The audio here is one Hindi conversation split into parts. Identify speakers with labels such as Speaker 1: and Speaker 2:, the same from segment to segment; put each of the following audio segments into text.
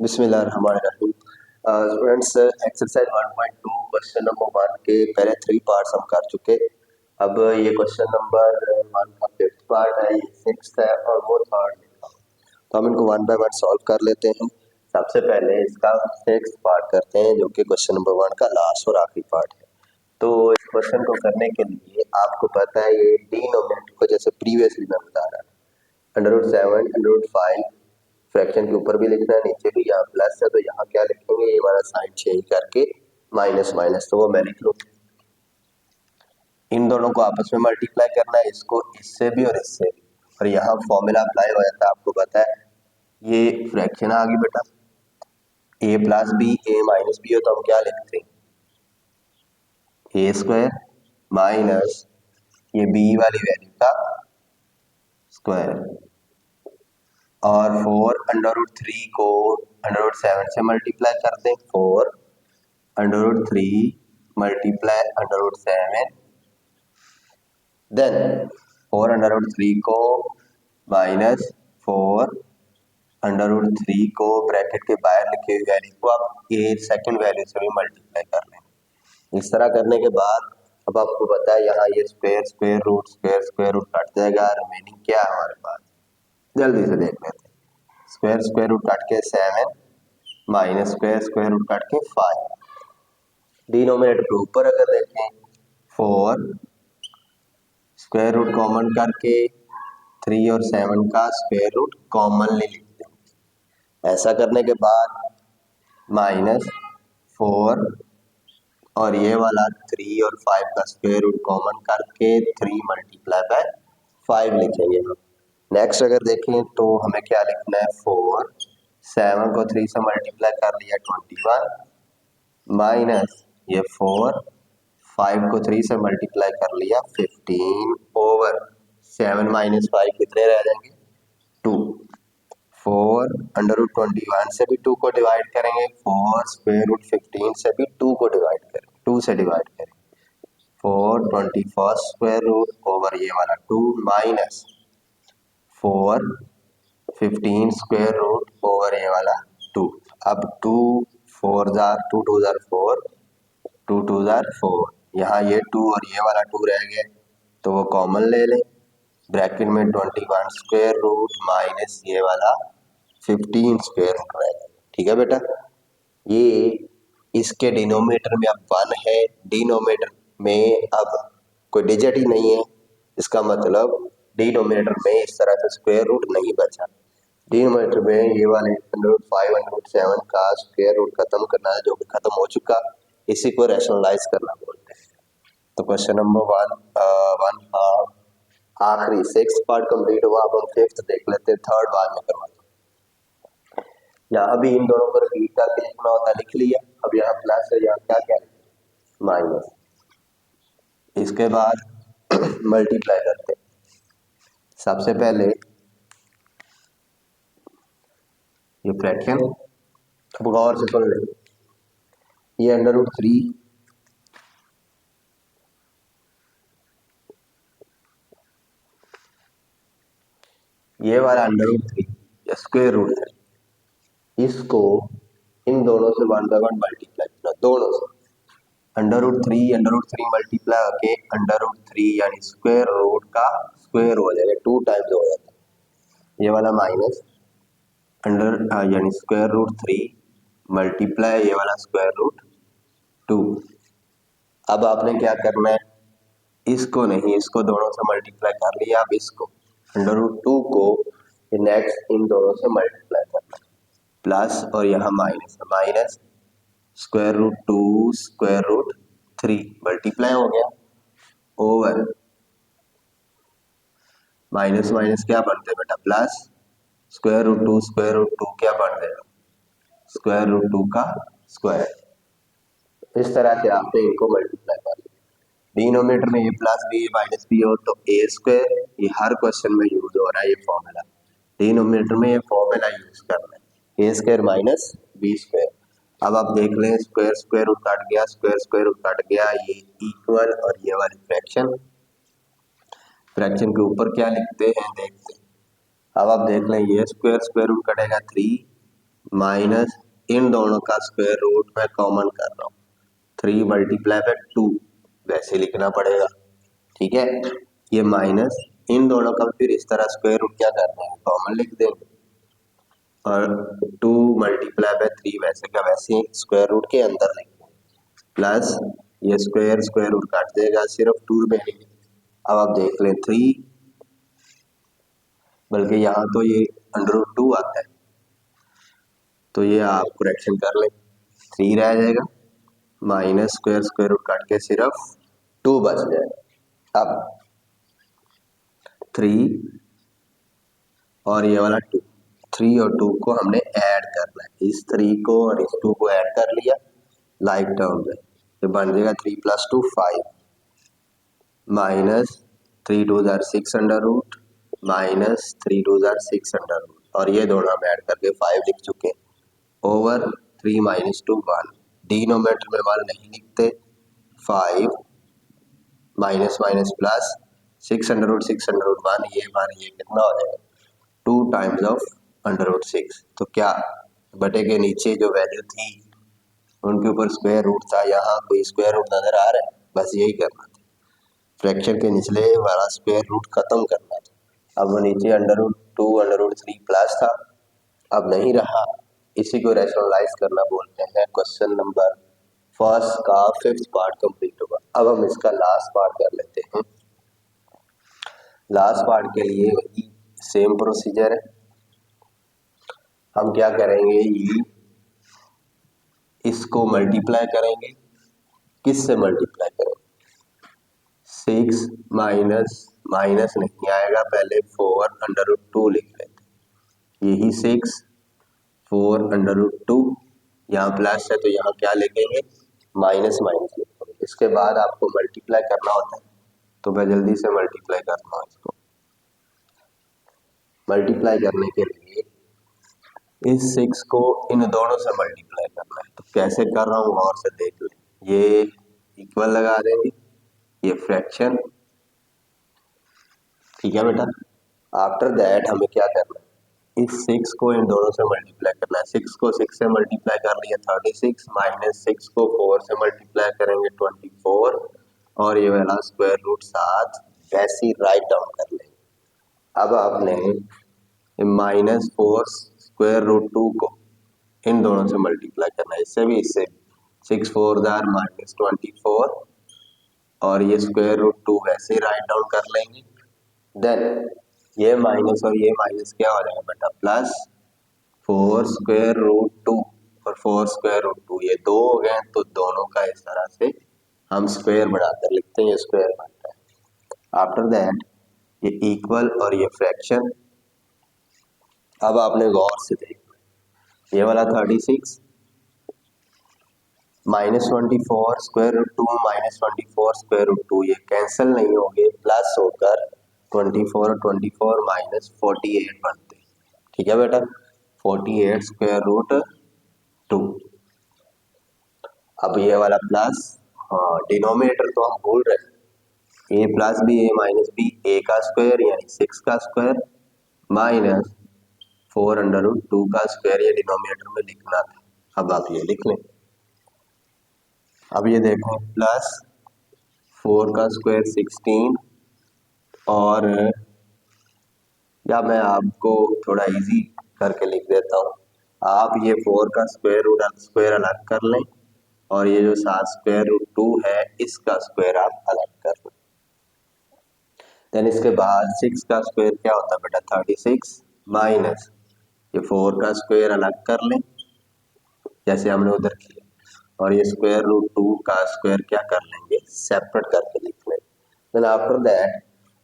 Speaker 1: बिस्मिल्लाहिर्रहमानिर्रहीम। स्टूडेंट्स, एक्सरसाइज 1.2 क्वेश्चन नंबर 1 के पहले 3 पार्ट्स हम कर चुके। अब ये क्वेश्चन नंबर 1 का 5th पार्ट है, ये 6th है और वो 3rd लिखा। तो हम इनको 1 बाय 1 सॉल्व कर लेते हैं। सबसे पहले इसका 6th पार्ट करते हैं, जो कि क्वेश्चन नंबर 1 का लास्ट और आखिरी पार्ट है। तो इस क्वेश्चन को करने के लिए आपको पता है ये डिनोमिनेटर को जैसे प्रीवियसली मैं बता रहा था, √7 √5 फ्रैक्शन के ऊपर भी लिखना है, नीचे भी। यहाँ प्लस है तो यहाँ क्या लिखेंगे, ये वाला साइन चेंज करके माइनस माइनस, तो वो मैं लिख लूँ। इन दोनों को आपस में मल्टीप्लाई करना है, इसको इससे भी और इससे भी, और यहाँ फॉर्मूला अप्लाई हो जाता है। आपको पता है ये फ्रैक्शन आ गई बेटा, ए प्लस बी ए माइनस बी हो तो हम क्या लिखते हैं, ए स्क्वायर माइनस ये बी वाली वैल्यू का स्क्वायर, और 4√3 को √7 से मल्टीप्लाई कर दें। 4√3 मल्टीप्लाई √7, देन 4√3 को माइनस 4√3 को ब्रैकेट के बाहर लिखे हुए वैल्यू को आप ये सेकंड वैल्यू से भी मल्टीप्लाई कर लें। इस तरह करने के बाद अब आपको पता है यहाँ ये स्क्वायर रूट कट जाएगा, रिमेनिंग क्या है हमारे पास, जल्दी से देख लेते हैं। स्क्वायर रूट काट के 7 माइनस स्क्वायर रूट काट के 5। डिनोमिनेटर के ऊपर अगर देखें 4 स्क्वायर रूट कॉमन करके 3 और 7 का स्क्वायर रूट कॉमनली लिख दें। ऐसा करने के बाद माइनस 4 और ये वाला 3 और 5 का स्क्वायर रूट कॉमन करके 3 मल्टीप्लाई बाय 5 लिखेंगे हम। नेक्स्ट अगर देखें तो हमें क्या लिखना है, 4 7 को 3 से मल्टीप्लाई कर लिया 21, माइनस ये 4 5 को 3 से मल्टीप्लाई कर लिया 15 ओवर 7 माइनस 5 कितने रह जाएंगे, 2। 4√21 से भी 2 को डिवाइड करेंगे, 4 स्क्वायर रूट 15 से भी 2 को डिवाइड करेंगे, 2 से डिवाइड करेंगे। 4 स्क्वायर रूट ओवर ये वाला 2 माइनस 4 15 स्क्वायर रूट ओवर ये वाला 2। अब 2 4 जार 2 2 जार 4 2 2 जार 4, यहाँ ये 2 और ये वाला 2 रह गया तो वो कॉमन ले लें। ब्रैकेट में 21 स्क्वायर रूट माइनस ये वाला 15 स्क्वायर रूट रहेगा। ठीक है बेटा, ये इसके डिनोमिनेटर में अब 1 है, डिनोमिनेटर में अब कोई डिजिट ही नहीं है, इसका मतलब डिनोमिनेटर में इस तरह से स्क्वायर रूट नहीं बचा। डिनोमिनेटर में ये वाले √5 का स्क्वायर रूट खत्म करना है, जो कि खत्म हो चुका, इसी को रैशनलाइज करना बोलते हैं। तो क्वेश्चन नंबर 1 आखिरी 6th पार्ट कंप्लीट हुआ। अब हम 5th देख लेते हैं, 3rd बाद में करवाते हैं। यहाँ भी इन दोनों को रिपीट करके लिखना होता है, लिख लिया। अब यहाँ प्लस है, यहाँ क्या क्या माइनस, इसके बाद मल्टीप्लाई करते हैं। सबसे पहले ये फ्रैक्शन, अब गौर से सुन ले, ये √3 ये वाला √3 स्क्वायर रूट है, इसको इन दोनों से 1 बाय 1 मल्टीप्लाई करना, दोनों से। √3 मल्टीप्लाई होके √3 यानी स्क्वायर रूट का स्क्वायर हो जाएगा, 2 टाइम्स हो जाता है। ये वाला माइनस यानी स्क्वायर रूट 3 मल्टीप्लाई ये वाला स्क्वायर रूट 2। अब आपने क्या करना है, इसको नहीं, इसको दोनों से मल्टीप्लाई कर लिया। अब इसको √2 को नेक्स्ट इन दोनों से मल्टीप्लाई करना, प्लस और यहाँ minus, minus square root 2 square root 3 multiply हो गया ओवर माइनस माइनस क्या बनते बेटा, प्लस स्क्वायर रूट 2 क्या बन जाएगा, स्क्वायर रूट 2 का स्क्वायर। इस तरह से आपने इनको मल्टीप्लाई कर लिया। डिनोमिनेटर में ए प्लस बी माइनस बी हो तो ए स्क्वायर, ये हर क्वेश्चन में यूज हो रहा है ये फॉर्मूला। डिनोमिनेटर में ये फॉर्मूला यूज करना है, ए स्क्वायर माइनस बी स्क्वायर। अब आप देख लें, स्क्वायर रूट काट गया, स्क्वायर रूट काट गया, ये इक्वल और ये वाली फ्रैक्शन, फ्रैक्शन के ऊपर क्या लिखते हैं देखते हैं। अब आप देख लें, ये स्क्वायर रूट कटेगा 3 माइनस इन दोनों का स्क्वायर रूट मैं कॉमन कर रहा हूँ, 3 मल्टीप्लाई बाय 2 वैसे लिखना पड़ेगा, ठीक है। ये माइनस इन दोनों का फिर इस तरह स्क्वायर रूट क्या करना है, कॉमन लिख देंगे, और 2 मल्टीप्लाई बाय 3 वैसे का वैसे स्क्वायर रूट के अंदर लिख देंगे, प्लस ये स्क्वायर स्क्वायर रूट काट देगा, सिर्फ 2 रहेंगे। अब आप देख लें 3, बल्कि यहाँ तो ये √2 आता है, तो ये आप करेक्शन कर लें, 3 रह जाएगा, माइनस स्क्वायर स्क्वायर रूट काट के सिर्फ 2 बच जाएगा। अब 3 और ये वाला 2, 3 और 2 को हमने ऐड करना है, इस 3 को और इस 2 को ऐड कर लिया लाइक टर्म में, तो बन जाएगा 3 + 2 5, माइनस 3 2 जार 6 अंडर रूट, माइनस 3 2 जार 6 अंडर रूट, और ये दोनों हम ऐड करके 5 लिख चुके हैं, ओवर 3 - 2 1, डिनोमिनेटर में 1 नहीं लिखते, 5 minus minus plus 6 under root 6 under root 1, ये कितना हो जाएगा 2 टाइम्स ऑफ √6, तो क्या बटे के नीचे जो वैल्यू थी उनके ऊपर स्क्वायर रूट था, यहाँ कोई स्क्वायर रूट नजर आ रहा है, बस यही करना था, फ्रैक्शन के निचले वाला स्क्वायर रूट खत्म करना था। अब वो नीचे √2 √3 प्लस था, अब नहीं रहा, इसी को रैशनलाइज करना बोलते हैं। क्वेश्चन नंबर फर्स्ट का 5th पार्ट कंप्लीट होगा। अब हम इसका लास्ट पार्ट कर लेते हैं। लास्ट पार्ट के लिए वही सेम प्रोसीजर है, हम क्या करेंगे, ये इसको मल्टीप्लाई करेंगे, किससे मल्टीप्लाई करेंगे, 6 माइनस माइनस नहीं आएगा, पहले 4 √2 लिख लेते, यही 6 4 √2, यहाँ प्लस है तो यहाँ क्या लिखेंगे, माइनस माइनस लिखेंगे। इसके बाद आपको मल्टीप्लाई करना होता है, तो मैं जल्दी से मल्टीप्लाई करता हूँ। इसको मल्टीप्लाई करने के लिए इस 6 को इन दोनों से मल्टीप्लाई करना है, तो कैसे कर रहा हूँ गौर से देख लें, ये इक्वल लगा देंगे, ये फ्रैक्शन, ठीक है बेटा। आफ्टर दैट हमें क्या करना है, इस 6 को इन दोनों से मल्टीप्लाई करना है, 6 को 6 से मल्टीप्लाई कर लिया 36, माइनस 6 को 4 से मल्टीप्लाई करेंगे 24, और ये वाला स्क्वायर रूट 7 वैसे ही राइट डाउन कर लेंगे। अब आपने -4 स्क्वायर रूट 2 को इन दोनों से मल्टीप्लाई करना है, इससे भी इससे 6 4 जार -24, और ये स्क्वायर रूट 2 वैसे ही राइट डाउन कर लेंगे। देन ये माइनस और ये माइनस क्या हो जाएगा बेटा, प्लस 4 स्क्वायर रूट 2 और 4 स्क्वायर रूट 2, ये 2 हो गए, तो दोनों का इस तरह से हम स्क्वायर बढ़ाकर लिखते हैं, ये स्क्वायर बनता है। आफ्टर दैट ये इक्वल और ये फ्रैक्शन। अब आपने गौर से देखना, ये वाला 36 -24 स्क्वायर रूट 2 -24 स्क्वायर रूट 2 ये कैंसिल नहीं होंगे, प्लस होकर 24 और 24 -48 बनते, ठीक है बेटा, 48 स्क्वायर रूट 2। अब ये वाला प्लस, हाँ डिनोमिनेटर तो हम भूल रहे हैं, a plus B a minus B, a का स्क्वायर यानी 6 का स्क्वायर माइनस 4 √2 का स्क्वायर, ये डिनोमिनेटर में लिखना था, अब आप ये लिख लें। अब ये देखो प्लस 4 का स्क्वायर 16, और या मैं आपको थोड़ा इजी करके लिख देता हूँ, आप ये 4 का स्क्वायर अलग कर लें, और ये जो 7 स्क्वायर रूट 2 है इसका स्क्वायर आप अलग कर लें। देन इसके बाद 6 का स्क्वायर क्या होता है बेटा, 36, माइनस ये 4 का स्क्वायर अलग कर लें जैसे हमने उधर किया, और ये स्क्वायर रूट 2 का स्क्वायर क्या कर लेंगे, सेपरेट करके लिख लेंगे। देन आफ्टर दैट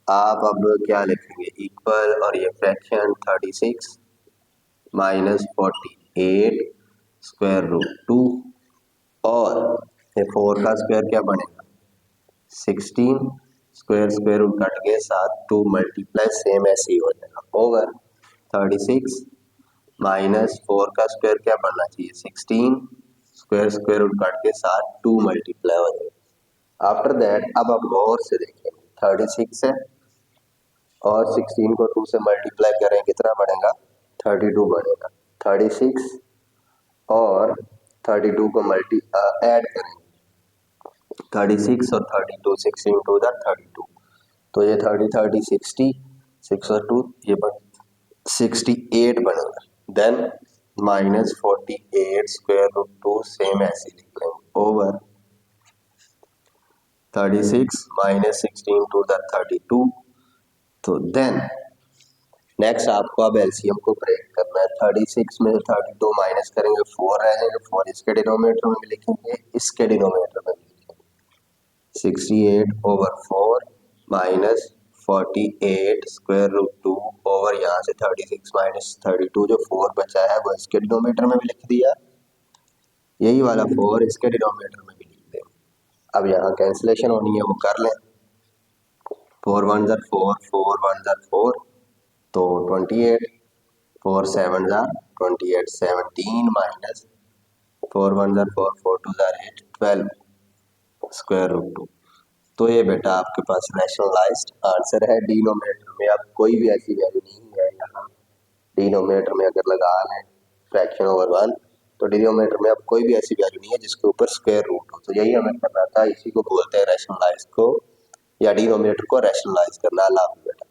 Speaker 1: आप अब क्या लिखेंगे, इक्वल और ये फ्रैक्शन 36 -48 स्क्वायर रूट 2, और ये 4 का स्क्वायर क्या बनेगा 16, स्क्वायर स्क्वायर रूट कट के साथ 2 मल्टीप्लाई सेम ऐसे ही हो जाएगा, ओवर 36 -4 का स्क्वायर क्या बनना चाहिए 16, स्क्वायर स्क्वायर रूट काट के साथ 2 मल्टीप्लाई हो जाएगा। आफ्टर दैट अब आप गौर से देखेंगे 36 है, और 16 को 2 से मल्टीप्लाई करें कितना बनेगा 32 बनेगा, 36 और 32 को ऐड करेंगे, 36 और 32, 6 इंटू द 32, तो ये 30 60, 6 और 2 ये 68 बनेगा। देन -48 स्क्वायर रूट 2 सेम ऐसे लिख लेंगे ओवर 36 -16 टू द 32। तो देन नेक्स्ट आपको अब एलसीएम को ब्रेक करना है। 36 में से 32 माइनस करेंगे, 4 रह जाएंगे, 4 इसके डिनोमिनेटर में भी लिखेंगे, इसके डिनोमिनेटर में भी लिखेंगे। 68 over 4 minus 48 square root 2 over यहाँ से 36 माइनस 32, जो 4 बचा है वो इसके डिनोमिनेटर में भी लिख दिया, यही वाला 4 इसके डिनोमिनेटर में भी लिख दें। अब यहाँ कैंसिलेशन होनी है वो कर लें। 4 1 ज़र 4, 4 1 ज़र 4, तो 28, 4 7 ज़र 28, 17 माइनस 4 1 ज़र 4, 4 2 ज़र 8, 12 स्क्वायर रूट 2। तो ये बेटा आपके पास रैशनलाइज्ड आंसर है। डिनोमिनेटर में अब कोई भी ऐसी वैल्यू नहीं है। यहाँ डिनोमिनेटर में अगर लगा लें फ्रैक्शन ओवर 1, तो डिनोमिनेटर में अब कोई भी ऐसी वैल्यू नहीं है जिसके ऊपर स्क्वायर रूट हो। तो यही हमें करना था, इसी को बोलते हैं रैशनलाइज को, या डिनोमिनेटर को रैशनलाइज करना। अल्लाह हाफ़िज़ बेटा।